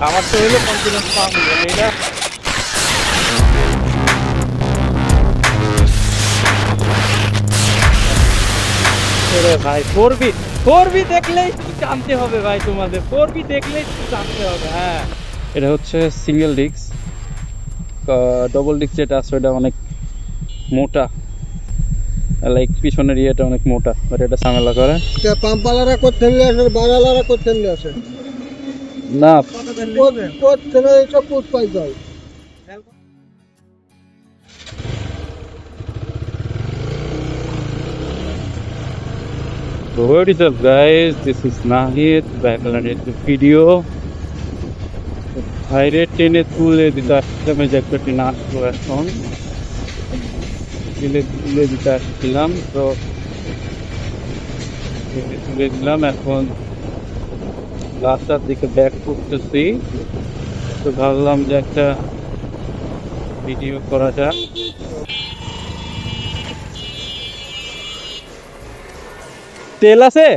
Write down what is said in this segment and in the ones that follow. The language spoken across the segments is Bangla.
আমার তো হইলো কনফিডেন্স পাওয়া এটা ভাই। ফোর বি দেখলেই জানতে হবে ভাই, তোমাদের ফোর বি দেখলেই জানতে হবে। হ্যাঁ, এটা হচ্ছে সিঙ্গেল ডিস্ক। ডবল ডিস্ক যেটা আছে ওটা অনেক মোটা, লাইক পিছনের ইয়েটা অনেক মোটা, বাট এটা ঝামেলা করে পাম্পালারা করতে আসে, বাঙালারা করতে আসে না। সব পুষ পাই যায়। So what is up guys, this is Nahid back on the video. বাইরে টেনে তুলে দিতে আসছিলাম, এই যে একটা ট্রেন আসলো এখন, তুলে দিতে আসছিলাম, তো তুলে দিলাম। এখন রাস্তার দিকে ব্যাক করতেছি, তো ভাবলাম যে একটা ভিডিও করা যাক। তেল আছে?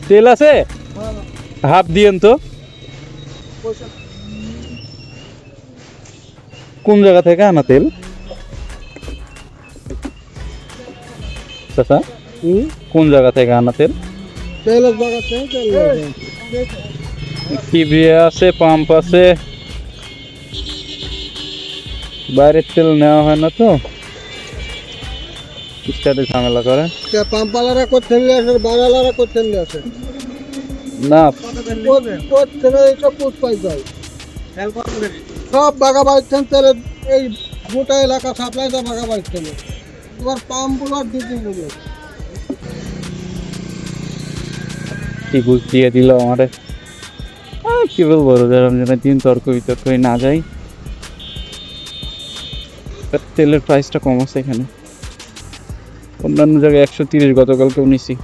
তেল আছে? হাফ দিয়েন তো। কোন জায়গা থেকে আনা তেল চাচা? কোন জায়গা থেকে আনা তেল? কি বিয়ে আছে, পাম্প আছে, বাইরের তেল নেওয়া হয় না তো, স্টার্টে ঝামেলা করে। পাম্পালারা করতে আসে, বাঙালারা করতে আসে না, সব পুষ পাই যায়। সব বাঘা বাড়ছেন তেলের, এই গোটা এলাকা সাপ্লাই তো বাঘা বাড়ছেন। তোমার পাম্পগুলো আর ডিউটিগুলো কি বুঝ দিয়ে দিল আমারে। কি বলবো, রমজানের দিন তর্ক বিতর্ক না যাই, তেলের প্রাইসটা কম আছে এখানে। অন্যান্য জায়গায় 130 গতকালকেও নিছি।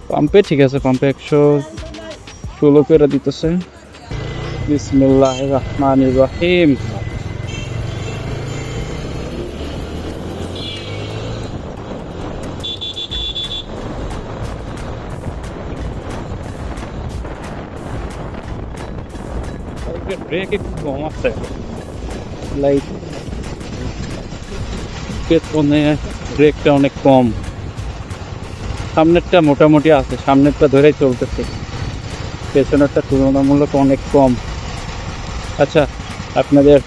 পাম্পে ঠিক আছে, পাম্পে 116 করে দিতেছে। বিসমিল্লাহির রহমানির রহিম। ব্রেক একটু কম আছে, লাইক পেছনে ব্রেকটা অনেক কম, সামনেরটা মোটামুটি আছে, সামনেরটা ধরেই চলতেছে, পেছনেরটা তুলনামূলক অনেক কম। আচ্ছা, আপনাদের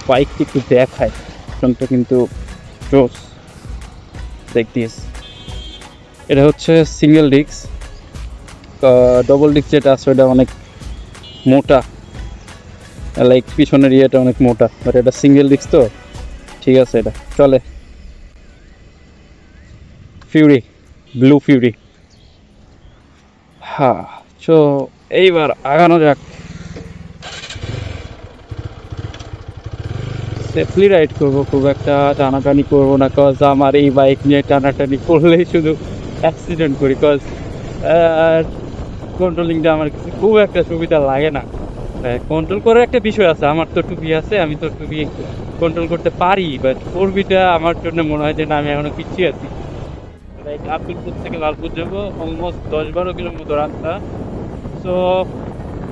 বাইকটি একটু দেখায়, পেছনটা কিন্তু জোস। দেখতিস, এটা হচ্ছে সিঙ্গেল ডিস্ক। ডবল ডিস্ক যেটা আছে ওটা অনেক মোটা, লাইক পিছনের ইয়েটা অনেক মোটা, বাট এটা সিঙ্গেল ডিস্ক তো ঠিক আছে, এটা চলে। Fury, blue Fury. হ্যাঁ, তো এইবার আগানো যাক। সেফলি রাইড করবো, খুব একটা টানাটানি করবো না, কজ আমার এই বাইক নিয়ে টানাটানি করলেই শুধু অ্যাক্সিডেন্ট করি, কজ কন্ট্রোলিংটা আমার কাছে খুব একটা সুবিধা লাগে না। কন্ট্রোল করার একটা বিষয় আছে, আমার তো টুপি আছে, আমি তো টুপি কন্ট্রোল করতে পারি, বাট ফোরবিটা আমার জন্য মনে হয় যে না, আমি এখনো পিছিয়ে আছি। লাইক আব্দুলপুর থেকে লালপুর যাবো, অলমোস্ট 10-12 কিলোর মতো রাস্তা। সো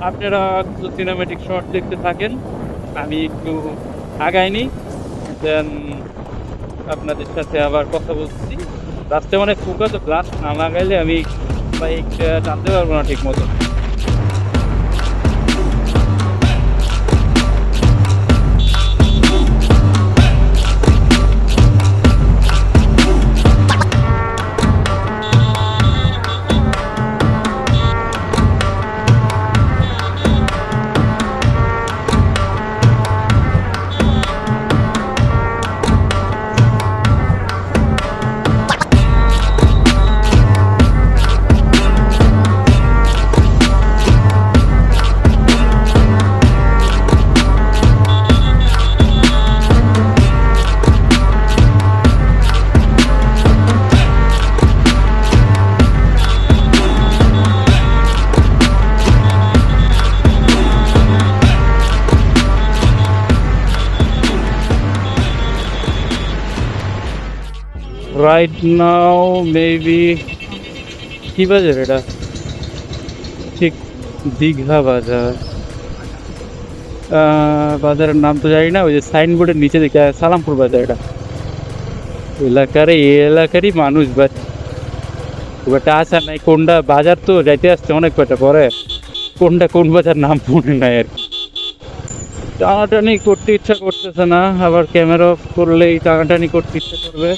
আপনারা কিছু সিনেমেটিক শট দেখতে থাকেন, আমি একটু আগাইনি, দেন আপনাদের সাথে আবার কথা বলছি। রাস্তায় অনেক ফুকা, তো গ্লাস না লাগাইলে আমি বাইক টানতে পারবো না ঠিক মতো। রাইট নাও মেবি কি বাজার এটা, ঠিক দীঘা বাজার। বাজারের নাম তো জানি না, ওই যে সাইনবোর্ডের নিচে দেখে সালামপুর বাজার। এটা এই এলাকারই মানুষ, বাট খুব একটা আশা নাই। কোনটা বাজার তো যাইতে আসতে অনেক কয়টা পরে, কোনটা কোন বাজার নাম মনে নাই আর কি। টানাটানি করতে ইচ্ছা করতেছে না, আবার ক্যামেরা অফ করলেই টানাটানি করতে ইচ্ছা করবে।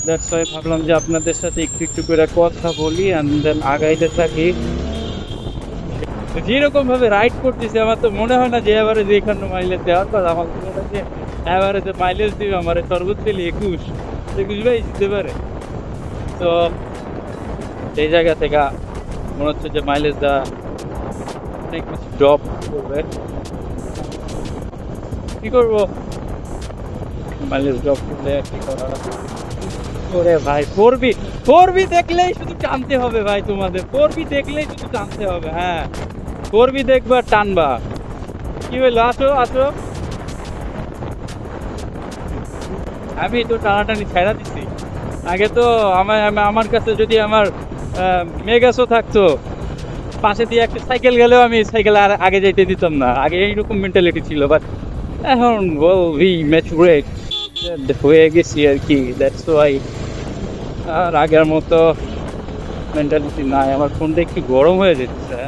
দ্যাটস ওয়াই ভাবলাম যে আপনাদের সাথে একটু একটু করে কথা বলি অ্যান্ড দেন আগাইতে থাকি। যেরকম ভাবে রাইড করতেছি আমার তো মনে হয় না যে এবারে যে 51 মাইলেজ দেওয়ার কথা। আমার মনে হয় যে এবারে যে মাইলেজ দিবে আমার সর্বোচ্চ 21 বাই দিতে পারে। তো সেই জায়গা থেকে মনে হচ্ছে যে মাইলেজটা অনেক কিছু ড্রপ করবে। কি করবো, মাইলেজ ড্রপ করলে আর কি করা। ওরে ভাই, ফোর বি দেখলেই শুধু টানতে হবে ভাই, তোমাদের 4B দেখলেই শুধু টানতে হবে। হ্যাঁ, 4B দেখবা টানবা। কি হইলো, আসো আসো। আমি তো টানাটানি ছেড়া দিচ্ছি। আগে তো আমার কাছে যদি আমার মেগাসও থাকতো, পাশে দিয়ে একটা সাইকেল গেলেও আমি সাইকেল আর আগে যাইতে দিতাম না। আগে এইরকম মেন্টালিটি ছিল, বাট এখন ম্যাচুরেট হয়ে গেছি আর কি। দ্যাটস ওয়াই আর আগের মতো মেন্টালিটি নাই। আমার ফোনটা একটু গরম হয়ে যাচ্ছে।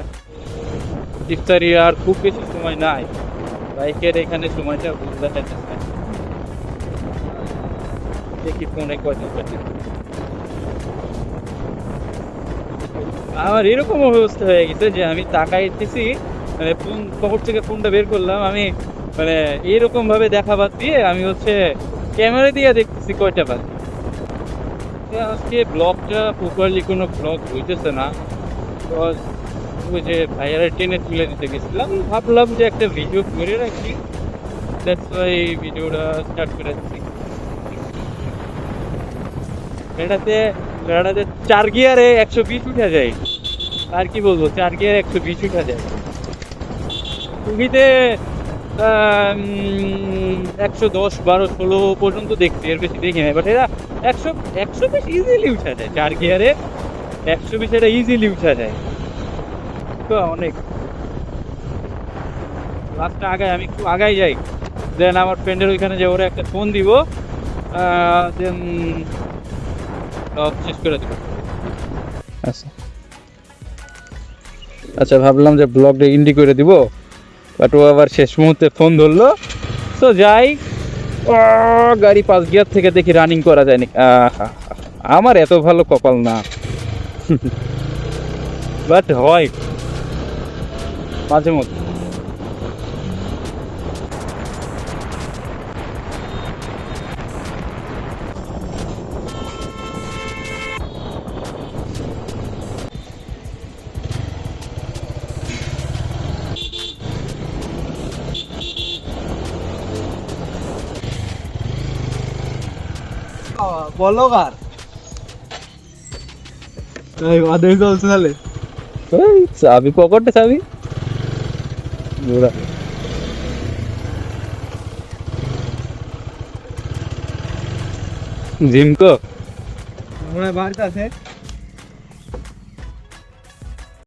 ইফতারি আর খুব বেশি সময় নাই, বাইকের এখানে সময়টা বুঝতে যাচ্ছে। দেখি ফোনে কয়টা বাজে। আমার এরকম অবস্থা হয়ে গেছে যে আমি তাকাইতেছি, মানে ফোন পকেট থেকে ফোনটা বের করলাম, আমি মানে এইরকম ভাবে দেখা বাদ দিয়ে আমি হচ্ছে ক্যামেরা দিয়ে দেখতেছি কয়টা বাজে। আজকে ব্লগটা প্রপারলি কোনো ব্লগ হইতেছে না। তো ওই যে ভাইয়ারা ট্রেনে তুলে দিতে গেছিলাম, ভাবলাম যে একটা ভিডিও করে রাখি। দ্যাটস ওয়াই ভিডিওটা স্টার্ট করে দিচ্ছি। এটাতে 4 গিয়ারে 120 উঠা যায়। আর কি বলবো, 4 গিয়ারে 120 উঠা যায়। টুকিতে 110, 12, 16 পর্যন্ত দেখছি, এর বেশি দেখি নাই। বাট এরা 120 ইজিলি উঠা যায় 4 গিয়ারে। 120 এটা ইজিলি উঠা যায়, তো অনেক। লাস্টটা আগায়, আমি একটু আগাই যাই, দেন আমার ফ্রেন্ডের ওইখানে যে ওরা একটা ফোন দিব, দেন শেষ করে দেবো। আচ্ছা আচ্ছা, ভাবলাম যে ব্লগটা ইন্ডি করে দিব, বাট ও আবার শেষ মুহূর্তে ফোন ধরলো। তো যাই, গাড়ি 5 গিয়ার থেকে দেখি রানিং করা যায়নি। আমার এত ভালো কপাল না, বাট হয় মাঝে মধ্যে। বলো কার আদেশ চলছে তাহলে। চাবি পকেটে, চাবি জিমকো মনে হয় বাড়িতে আছে।